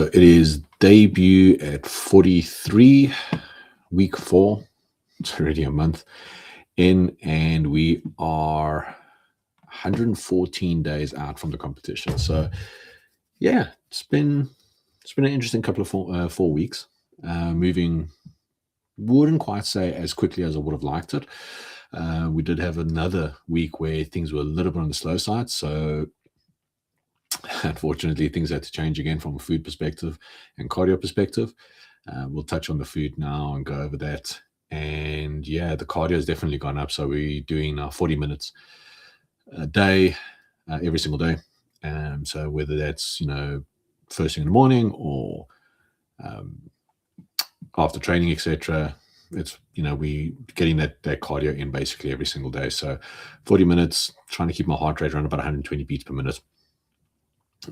So it is debut at 43, week 4. It's already a month in, and we are 114 days out from the competition. So yeah, it's been an interesting couple of 4 weeks. Moving, wouldn't quite say as quickly as I would have liked it. We did have another week where things were a little bit on the slow side. So unfortunately, things had to change again from a food perspective and cardio perspective. We'll touch on the food now and go over that. And yeah, the cardio has definitely gone up. So we're doing now 40 minutes a day, every single day. So whether that's, first thing in the morning or after training, etc., it's, we getting that cardio in basically every single day. So 40 minutes, trying to keep my heart rate around about 120 beats per minute.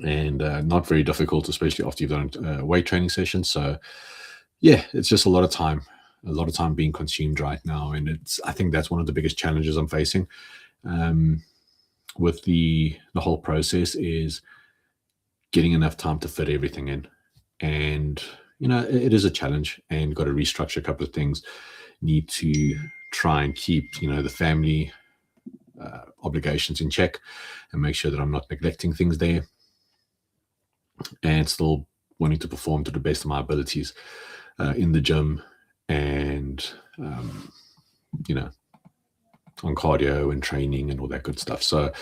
And not very difficult, especially after you've done weight training sessions. So yeah, it's just a lot of time being consumed right now. And I think that's one of the biggest challenges I'm facing with the whole process is getting enough time to fit everything in. And, it is a challenge, and got to restructure a couple of things. Need to try and keep, the family obligations in check and make sure that I'm not neglecting things there, and still wanting to perform to the best of my abilities in the gym and, on cardio and training and all that good stuff. So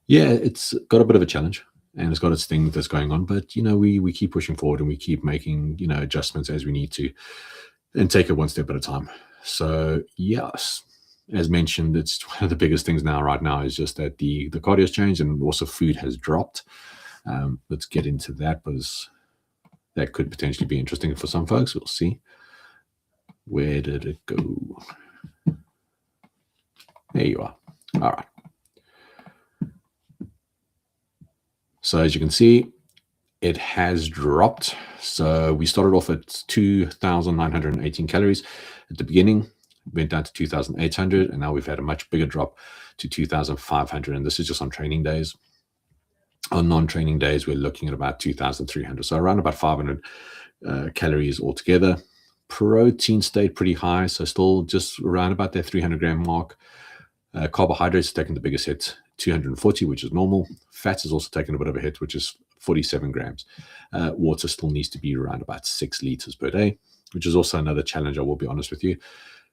yeah, it's got a bit of a challenge, and it's got its thing that's going on, but we keep pushing forward, and we keep making, adjustments as we need to, and take it one step at a time. So yes, as mentioned, it's one of the biggest things right now is just that the cardio has changed, and also food has dropped. Let's get into that, because that could potentially be interesting for some folks. We'll see. Where did it go? There you are. All right. So as you can see, it has dropped. So we started off at 2,918 calories at the beginning, went down to 2,800, and now we've had a much bigger drop to 2,500. And this is just on training days. On non-training days, we're looking at about 2,300. So around about 500 calories altogether. Protein stayed pretty high, so still just around about that 300 gram mark. Carbohydrates taking the biggest hit, 240, which is normal. Fats has also taken a bit of a hit, which is 47 grams. Water still needs to be around about 6 liters per day, which is also another challenge, I will be honest with you.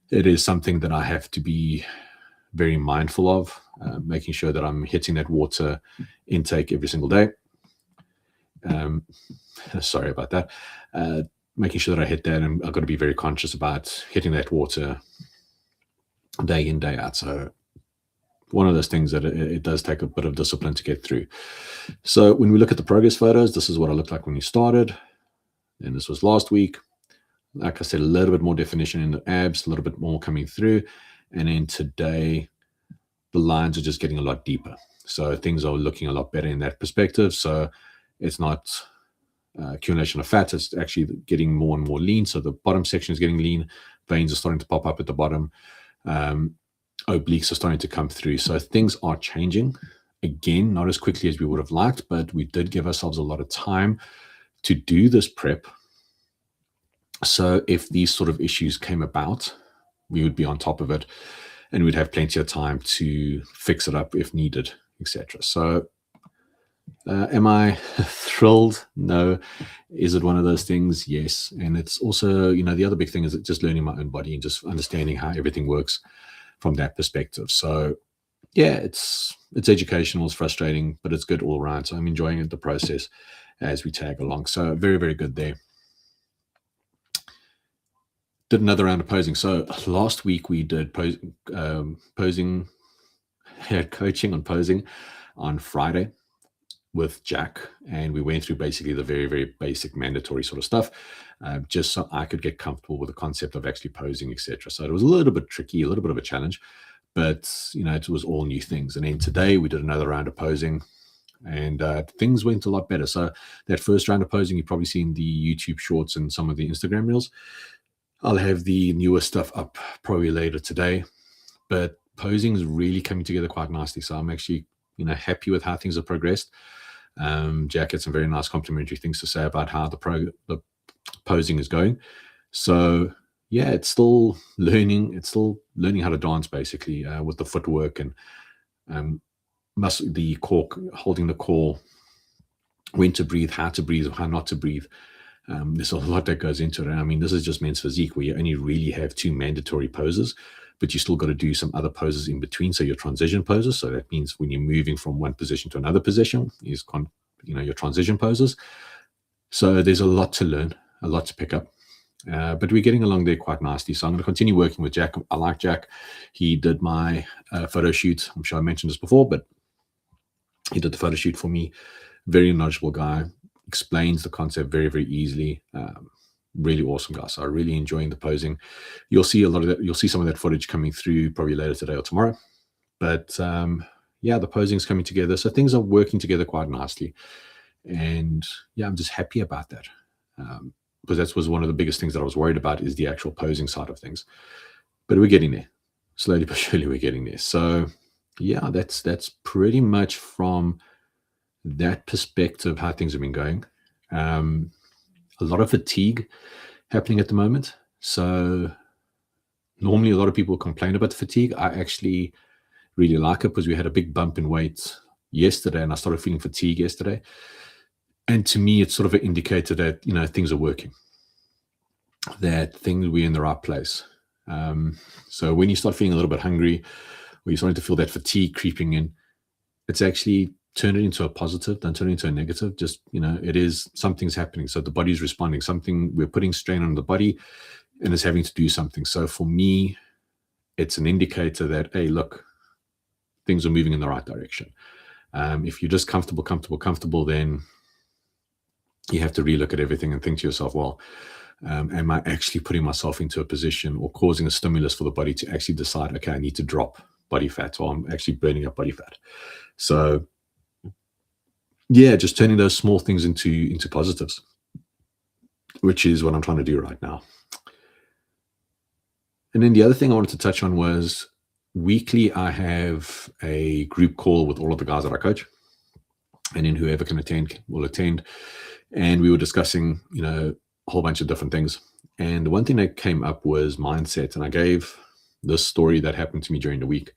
It is something that I have to be very mindful of, making sure that I'm hitting that water intake every single day. Sorry about that. Making sure that I hit that, and I've got to be very conscious about hitting that water day in, day out. So one of those things that it does take a bit of discipline to get through. So when we look at the progress photos, this is what I looked like when you started. And this was last week. Like I said, a little bit more definition in the abs, a little bit more coming through. And then today, the lines are just getting a lot deeper. So things are looking a lot better in that perspective. So it's not accumulation of fat, it's actually getting more and more lean. So the bottom section is getting lean. Veins are starting to pop up at the bottom. Obliques are starting to come through. So things are changing. Again, not as quickly as we would have liked, but we did give ourselves a lot of time to do this prep. So if these sort of issues came about, we would be on top of it, and we'd have plenty of time to fix it up if needed, etc. So am I thrilled? No. Is it one of those things? Yes. And it's also, the other big thing is just learning my own body and just understanding how everything works from that perspective. So yeah, it's educational, it's frustrating, but it's good all around. So I'm enjoying the process as we tag along. So very, very good there. Did another round of posing. So last week we did posing, had coaching on posing on Friday with Jack, and we went through basically the very, very basic mandatory sort of stuff, just so I could get comfortable with the concept of actually posing, etc. So it was a little bit tricky, a little bit of a challenge, but it was all new things. And then today we did another round of posing, and things went a lot better. So that first round of posing, you've probably seen the YouTube shorts and some of the Instagram reels. I'll have the newer stuff up probably later today, but posing is really coming together quite nicely. So I'm actually, happy with how things have progressed. Jack had some very nice complimentary things to say about how the posing is going. So yeah, it's still learning. It's still learning how to dance basically with the footwork and the core, holding the core, when to breathe, how not to breathe. There's a lot that goes into it. I mean, this is just men's physique where you only really have 2 mandatory poses, but you still got to do some other poses in between. So your transition poses. So that means when you're moving from one position to another position is your transition poses. So there's a lot to learn, a lot to pick up. But we're getting along there quite nicely. So I'm going to continue working with Jack. I like Jack. He did my photo shoot. I'm sure I mentioned this before, but he did the photo shoot for me. Very knowledgeable guy. Explains the concept very, very easily. Really awesome guy. So I'm really enjoying the posing. You'll see a lot of that. You'll see some of that footage coming through probably later today or tomorrow. But yeah, the posing's coming together. So things are working together quite nicely. And yeah, I'm just happy about that. Because that was one of the biggest things that I was worried about is the actual posing side of things. But we're getting there. Slowly but surely we're getting there. So yeah, that's pretty much from that perspective how things have been going. A lot of fatigue happening at the moment. So normally a lot of people complain about the fatigue. I actually really like it because we had a big bump in weight yesterday and I started feeling fatigue yesterday. And to me, it's sort of an indicator that, things are working, that we're in the right place. So when you start feeling a little bit hungry, or you're starting to feel that fatigue creeping in, it's actually turn it into a positive, don't turn it into a negative. Just, it is, something's happening. So the body's responding, we're putting strain on the body and it's having to do something. So for me, it's an indicator that, hey, look, things are moving in the right direction. If you're just comfortable, then you have to relook at everything and think to yourself, well, am I actually putting myself into a position or causing a stimulus for the body to actually decide, okay, I need to drop body fat, or I'm actually burning up body fat. So yeah, just turning those small things into positives, which is what I'm trying to do right now. And then the other thing I wanted to touch on was weekly, I have a group call with all of the guys that I coach, and then whoever can attend will attend. And we were discussing, a whole bunch of different things. And the one thing that came up was mindset. And I gave this story that happened to me during the week,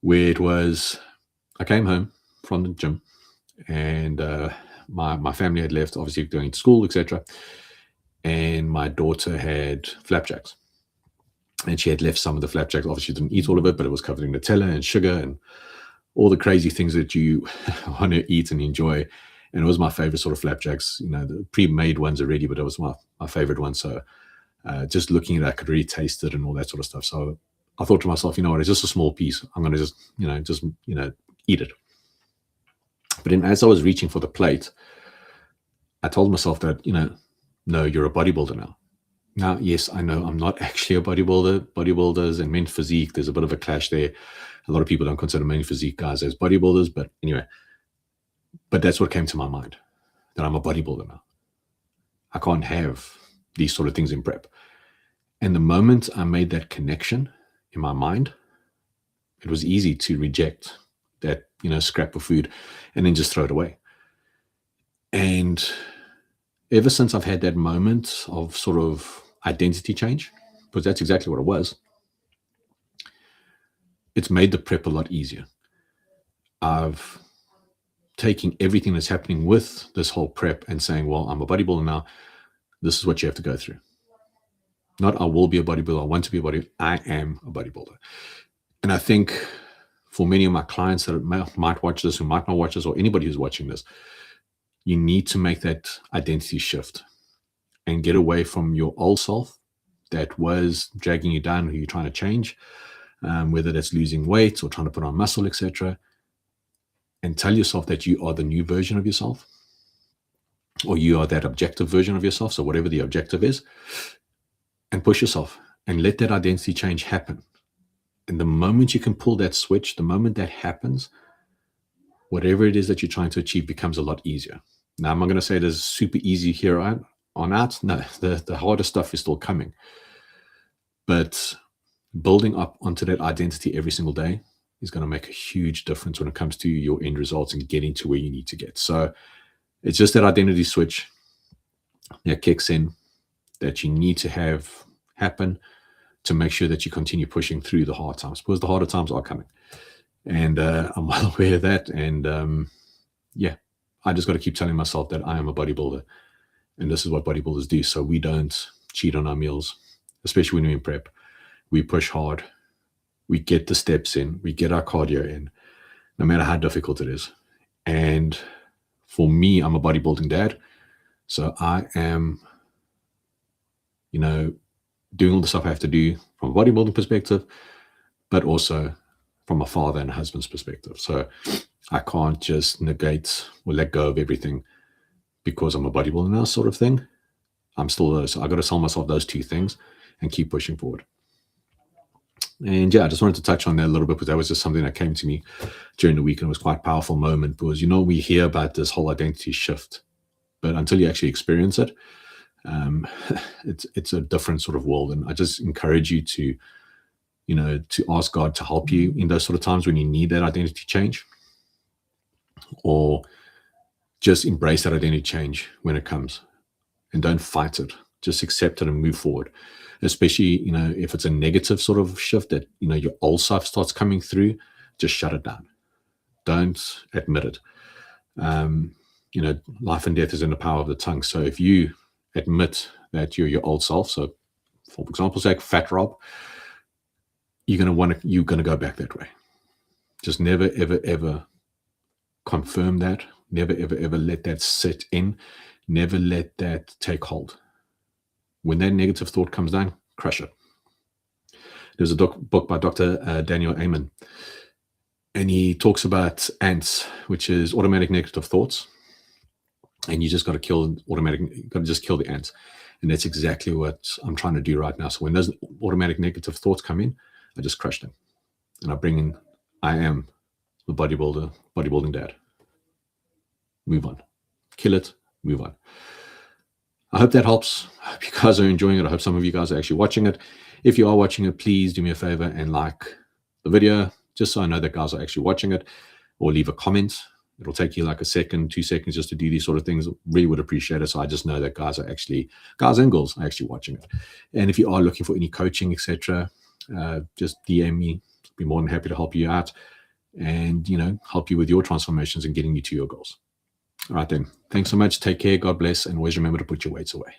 where it was, I came home from the gym and my family had left, obviously going to school, etc. And my daughter had flapjacks. And she had left some of the flapjacks. Obviously, didn't eat all of it, but it was covered in Nutella and sugar and all the crazy things that you want to eat and enjoy. And it was my favorite sort of flapjacks, the pre-made ones already, but it was my favorite one. So just looking at that, I could really taste it and all that sort of stuff. So I thought to myself, what, it's just a small piece. I'm going to just eat it. But then as I was reaching for the plate, I told myself that, no, you're a bodybuilder now. Now, yes, I know I'm not actually a bodybuilder. Bodybuilders and men's physique, there's a bit of a clash there. A lot of people don't consider men's physique guys as bodybuilders, but anyway. But that's what came to my mind, that I'm a bodybuilder now. I can't have these sort of things in prep. And the moment I made that connection in my mind, it was easy to reject that, scrap of food and then just throw it away. And ever since I've had that moment of sort of identity change, because that's exactly what it was, it's made the prep a lot easier. I've taking everything that's happening with this whole prep and saying, well, I'm a bodybuilder now. This is what you have to go through. Not I will be a bodybuilder. I want to be a bodybuilder. I am a bodybuilder. And I think for many of my clients that might watch this, who might not watch this, or anybody who's watching this, you need to make that identity shift and get away from your old self that was dragging you down, who you're trying to change, whether that's losing weight or trying to put on muscle, etc. And tell yourself that you are the new version of yourself, or you are that objective version of yourself. So whatever the objective is, and push yourself and let that identity change happen. And the moment you can pull that switch, the moment that happens, whatever it is that you're trying to achieve becomes a lot easier. Now, I'm not going to say it is super easy here on out. No, the harder stuff is still coming. But building up onto that identity every single day is going to make a huge difference when it comes to your end results and getting to where you need to get. So it's just that identity switch that kicks in that you need to have happen to make sure that you continue pushing through the hard times, because the harder times are coming. And I'm well aware of that. And yeah, I just got to keep telling myself that I am a bodybuilder and this is what bodybuilders do. So we don't cheat on our meals, especially when we're in prep. We push hard. We get the steps in. We get our cardio in, no matter how difficult it is. And for me, I'm a bodybuilding dad. So I am, doing all the stuff I have to do from a bodybuilding perspective, but also from a father and a husband's perspective. So I can't just negate or let go of everything because I'm a bodybuilder now, sort of thing. I'm still those. So I got to tell myself those two things and keep pushing forward. And yeah, I just wanted to touch on that a little bit because that was just something that came to me during the week, and it was quite a powerful moment because, we hear about this whole identity shift, but until you actually experience it, it's a different sort of world. And I just encourage you to ask God to help you in those sort of times when you need that identity change, or just embrace that identity change when it comes and don't fight it. Just accept it and move forward. Especially, if it's a negative sort of shift that, your old stuff starts coming through, just shut it down. Don't admit it. Life and death is in the power of the tongue. So if you admit that you're your old self, so for example's sake, Fat Rob, you're going to go back that way. Just never, ever, ever confirm that. Never, ever, ever let that sit in. Never let that take hold. When that negative thought comes down, crush it. There's a book by Dr. Daniel Amen, and he talks about ants, which is automatic negative thoughts. And you just got to kill the ants. And that's exactly what I'm trying to do right now. So when those automatic negative thoughts come in, I just crush them. And I bring in, I am the bodybuilding dad. Move on. Kill it, move on. I hope that helps. I hope you guys are enjoying it. I hope some of you guys are actually watching it. If you are watching it, please do me a favor and like the video, just so I know that guys are actually watching it, or leave a comment. It'll take you like a second, 2 seconds just to do these sort of things. Really would appreciate it. So I just know that guys and girls are actually watching it. And if you are looking for any coaching, etc., just DM me. I'd be more than happy to help you out and, help you with your transformations and getting you to your goals. All right, then. Thanks so much. Take care. God bless. And always remember to put your weights away.